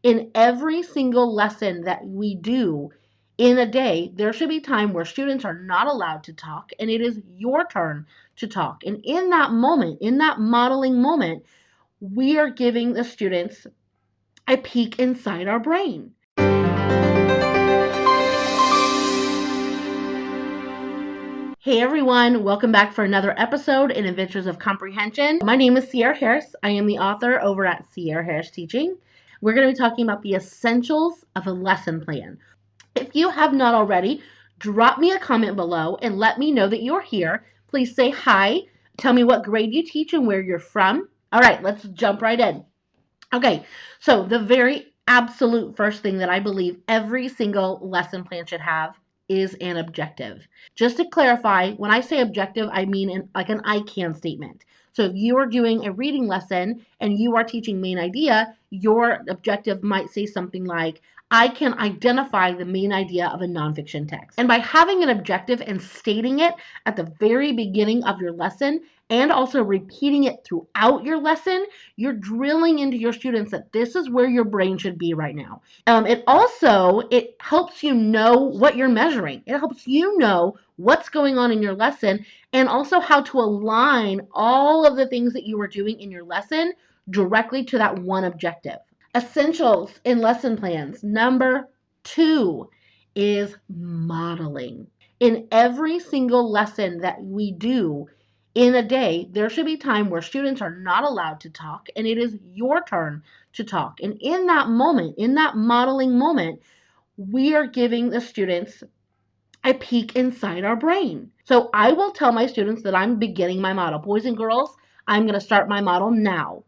In every single lesson that we do in a day, there should be time where students are not allowed to talk and it is your turn to talk. And in that moment, in that modeling moment, we are giving the students a peek inside our brain. Hey everyone, welcome back for another episode in Adventures of Comprehension. My name is Ciera Harris. I am the author over at Ciera Harris Teaching. We're going to be talking about the essentials of a lesson plan. If you have not already, drop me a comment below and let me know that you're here. Please say hi, tell me what grade you teach and where you're from. All right, let's jump right in. Okay, so the very absolute first thing that I believe every single lesson plan should have is an objective. Just to clarify, when I say objective, I mean like an I can statement. So if you are doing a reading lesson and you are teaching main idea, your objective might say something like, I can identify the main idea of a nonfiction text. And by having an objective and stating it at the very beginning of your lesson and also repeating it throughout your lesson, you're drilling into your students that this is where your brain should be right now. It helps you know what you're measuring. It helps you know what's going on in your lesson and also how to align all of the things that you are doing in your lesson directly to that one objective. Essentials in lesson plans. Number 2 is modeling. In every single lesson that we do in a day, there should be time where students are not allowed to talk and it is your turn to talk. And in that moment, in that modeling moment, we are giving the students a peek inside our brain. So I will tell my students that I'm beginning my model. Boys and girls, I'm going to start my model now.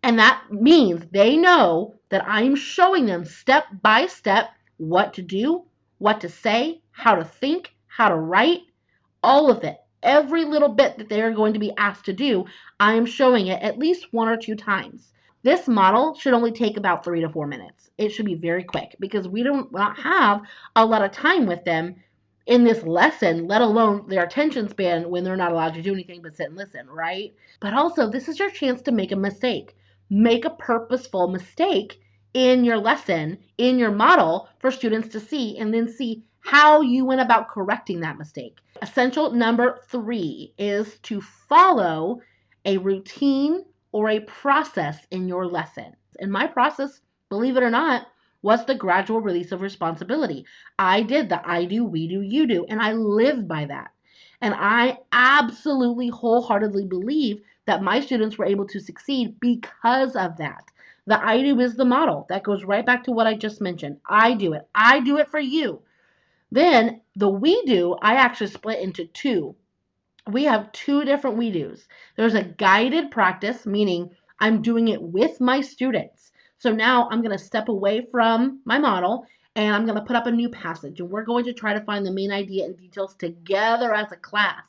And that means they know that I'm showing them step by step what to do, what to say, how to think, how to write, all of it. Every little bit that they are going to be asked to do, I am showing it at least 1 or 2 times. This model should only take about 3 to 4 minutes. It should be very quick because we don't not have a lot of time with them in this lesson, let alone their attention span when they're not allowed to do anything but sit and listen, right? But also, this is your chance to make a mistake. Make a purposeful mistake in your lesson, in your model for students to see and then see how you went about correcting that mistake. Essential number 3 is to follow a routine or a process in your lesson. And my process, believe it or not, was the gradual release of responsibility. I did the I do, we do, you do, and I lived by that. And I absolutely wholeheartedly believe that my students were able to succeed because of that. The I do is the model. That goes right back to what I just mentioned. I do it. I do it for you. Then the we do, I actually split into 2. We have 2 different we do's. There's a guided practice, meaning I'm doing it with my students. So now I'm going to step away from my model and I'm going to put up a new passage and we're going to try to find the main idea and details together as a class.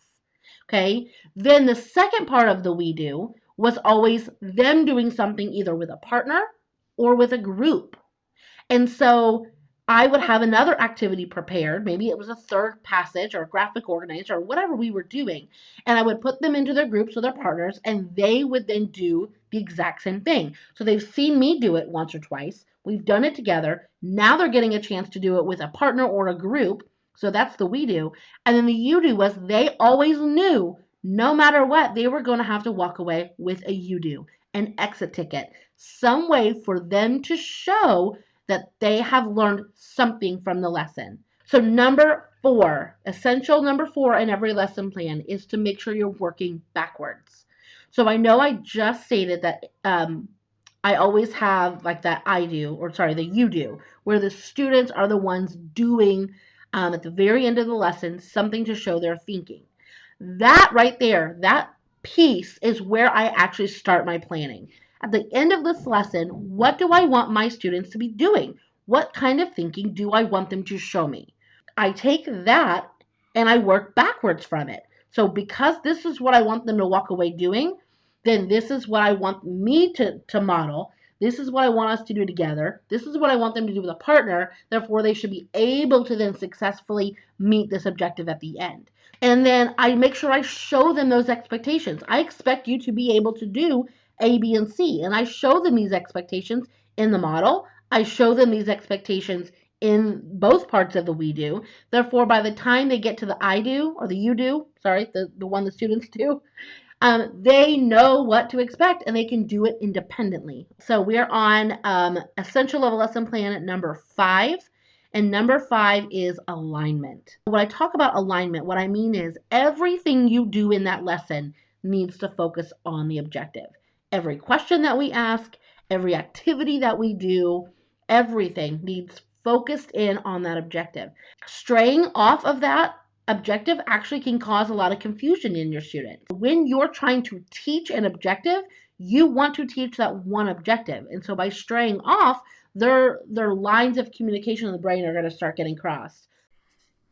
Okay. Then the second part of the we do was always them doing something either with a partner or with a group. And so I would have another activity prepared. Maybe it was a third passage or graphic organizer or whatever we were doing. And I would put them into their groups or their partners and they would then do the exact same thing. So they've seen me do it once or twice. We've done it together. Now they're getting a chance to do it with a partner or a group. So that's the we do. And then the you do was they always knew no matter what, they were going to have to walk away with a you do, an exit ticket, some way for them to show that they have learned something from the lesson. So number 4, essential number 4 in every lesson plan is to make sure you're working backwards. So I know I just stated that I always have like that the you do, where the students are the ones doing at the very end of the lesson something to show their thinking. That right there, that piece is where I actually start my planning. At the end of this lesson, what do I want my students to be doing? What kind of thinking do I want them to show me? I take that and I work backwards from it. So because this is what I want them to walk away doing, then this is what I want me to model. This is what I want us to do together. This is what I want them to do with a partner. Therefore, they should be able to then successfully meet this objective at the end. And then I make sure I show them those expectations. I expect you to be able to do A, B, and C. And I show them these expectations in the model. I show them these expectations in both parts of the we do. Therefore, by the time they get to the I do or the you do, sorry, the one the students do, they know what to expect and they can do it independently. So we are on Essential Level Lesson Plan at number 5. And number 5 is alignment. When I talk about alignment, what I mean is everything you do in that lesson needs to focus on the objective. Every question that we ask, every activity that we do, everything needs focused in on that objective. Straying off of that objective actually can cause a lot of confusion in your students. When you're trying to teach an objective, you want to teach that one objective. And so by straying off, their lines of communication in the brain are going to start getting crossed.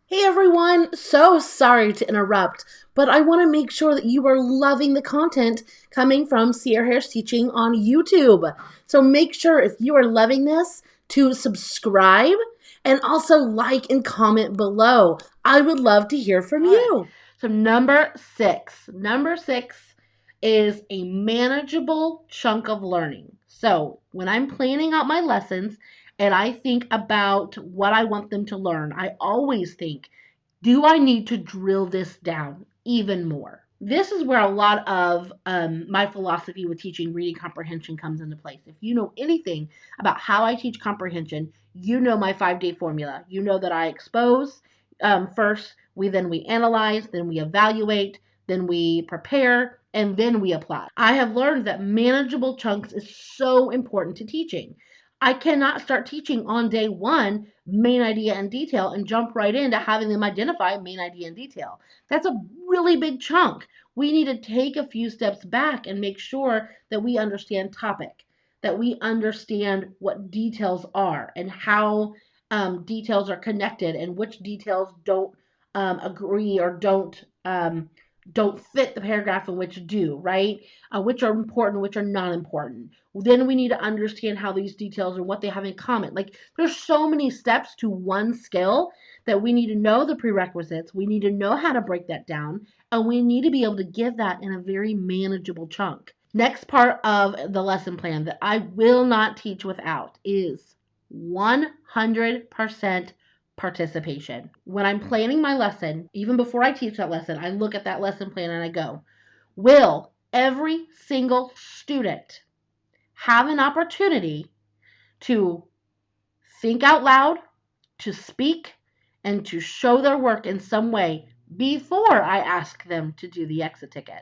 Hey everyone, so sorry to interrupt, but I want to make sure that you are loving the content coming from Ciera Harris Teaching on YouTube. So make sure if you are loving this to subscribe and also like and comment below. I would love to hear from you. So number 6 is a manageable chunk of learning. So when I'm planning out my lessons, and I think about what I want them to learn, I always think, do I need to drill this down even more? This is where a lot of my philosophy with teaching reading comprehension comes into place. If you know anything about how I teach comprehension, you know my 5-day formula. You know that I expose first, then we analyze, then we evaluate, then we prepare, and then we apply. I have learned that manageable chunks is so important to teaching. I cannot start teaching on day 1 main idea and detail and jump right into having them identify main idea and detail. That's a really big chunk. We need to take a few steps back and make sure that we understand topic, that we understand what details are and how details are connected and which details don't agree or don't fit the paragraph and which do, right? Which are important, which are not important. Then we need to understand how these details and what they have in common. Like there's so many steps to one skill that we need to know the prerequisites. We need to know how to break that down, and we need to be able to give that in a very manageable chunk. Next part of the lesson plan that I will not teach without is 100% participation. When I'm planning my lesson, even before I teach that lesson, I look at that lesson plan and I go, will every single student have an opportunity to think out loud, to speak, and to show their work in some way before I ask them to do the exit ticket?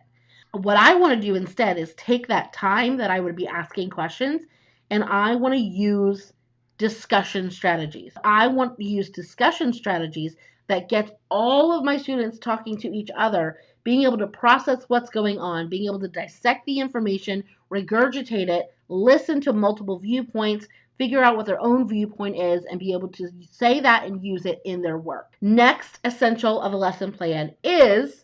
What I want to do instead is take that time that I would be asking questions and I want to use discussion strategies. I want to use discussion strategies that gets all of my students talking to each other, being able to process what's going on, being able to dissect the information, regurgitate it, listen to multiple viewpoints, figure out what their own viewpoint is, and be able to say that and use it in their work. Next essential of a lesson plan is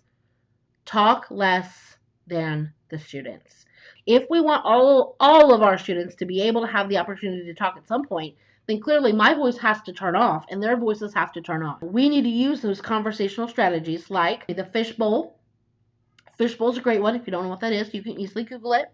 talk less than the students. If we want all of our students to be able to have the opportunity to talk at some point, then clearly my voice has to turn off and their voices have to turn on. We need to use those conversational strategies like the fishbowl. Fishbowl is a great one. If you don't know what that is, you can easily Google it.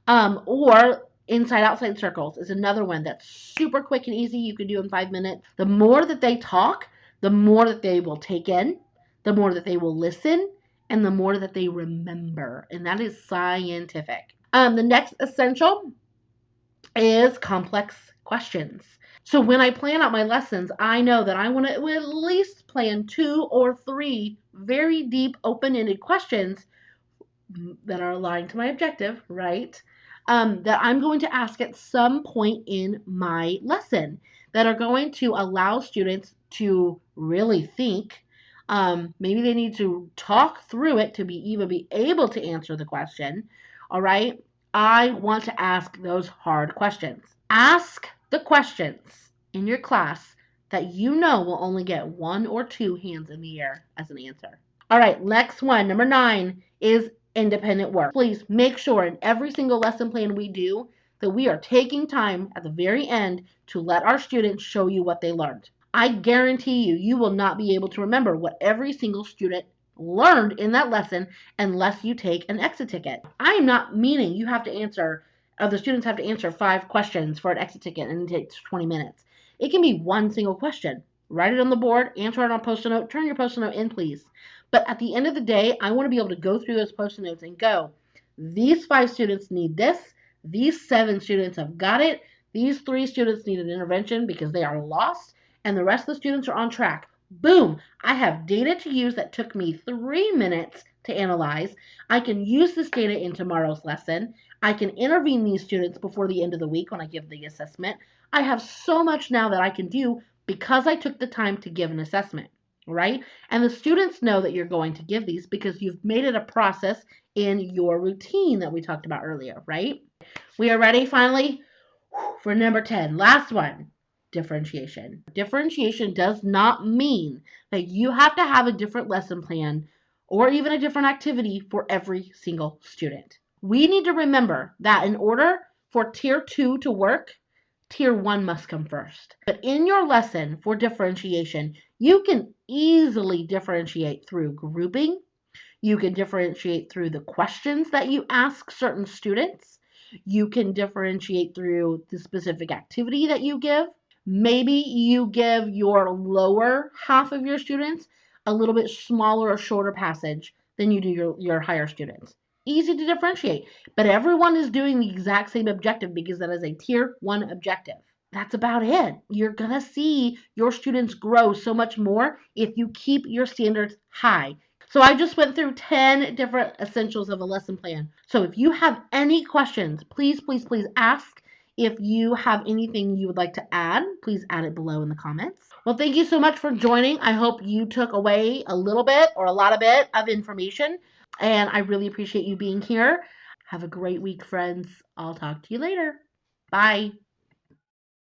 Or inside-outside circles is another one that's super quick and easy. You can do in 5 minutes. The more that they talk, the more that they will take in, the more that they will listen, and the more that they remember. And that is scientific. The next essential is complex questions. So when I plan out my lessons, I know that I want to at least plan 2 or 3 very deep, open-ended questions that are aligned to my objective, right? That I'm going to ask at some point in my lesson that are going to allow students to really think. Maybe they need to talk through it to even be able to answer the question. All right. I want to ask those hard questions. Ask the questions in your class that you know will only get 1 or 2 hands in the air as an answer. All right. Next one, number 9, is independent work. Please make sure in every single lesson plan we do that we are taking time at the very end to let our students show you what they learned. I guarantee you, you will not be able to remember what every single student learned in that lesson unless you take an exit ticket. I am not meaning you have to answer The students have to answer 5 questions for an exit ticket and it takes 20 minutes. It can be one single question. Write it on the board, answer it on Post-it note, turn your Post-it note in, please. But at the end of the day, I want to be able to go through those Post-it notes and go, these 5 students need this, these 7 students have got it, these 3 students need an intervention because they are lost, and the rest of the students are on track. Boom! I have data to use that took me 3 minutes to analyze. I can use this data in tomorrow's lesson. I can intervene these students before the end of the week when I give the assessment. I have so much now that I can do because I took the time to give an assessment, right? And the students know that you're going to give these because you've made it a process in your routine that we talked about earlier, right? We are ready finally for number 10. Last one. Differentiation. Differentiation does not mean that you have to have a different lesson plan or even a different activity for every single student. We need to remember that in order for Tier 2 to work, Tier 1 must come first. But in your lesson for differentiation, you can easily differentiate through grouping. You can differentiate through the questions that you ask certain students. You can differentiate through the specific activity that you give. Maybe you give your lower half of your students a little bit smaller or shorter passage than you do your higher students. Easy to differentiate, but everyone is doing the exact same objective because that is a Tier 1 objective. That's about it. You're going to see your students grow so much more if you keep your standards high. So I just went through 10 different essentials of a lesson plan. So if you have any questions, please, please, please ask. If you have anything you would like to add, please add it below in the comments. Well, thank you so much for joining. I hope you took away a little bit or a lot of it of information. And I really appreciate you being here. Have a great week, friends. I'll talk to you later. Bye.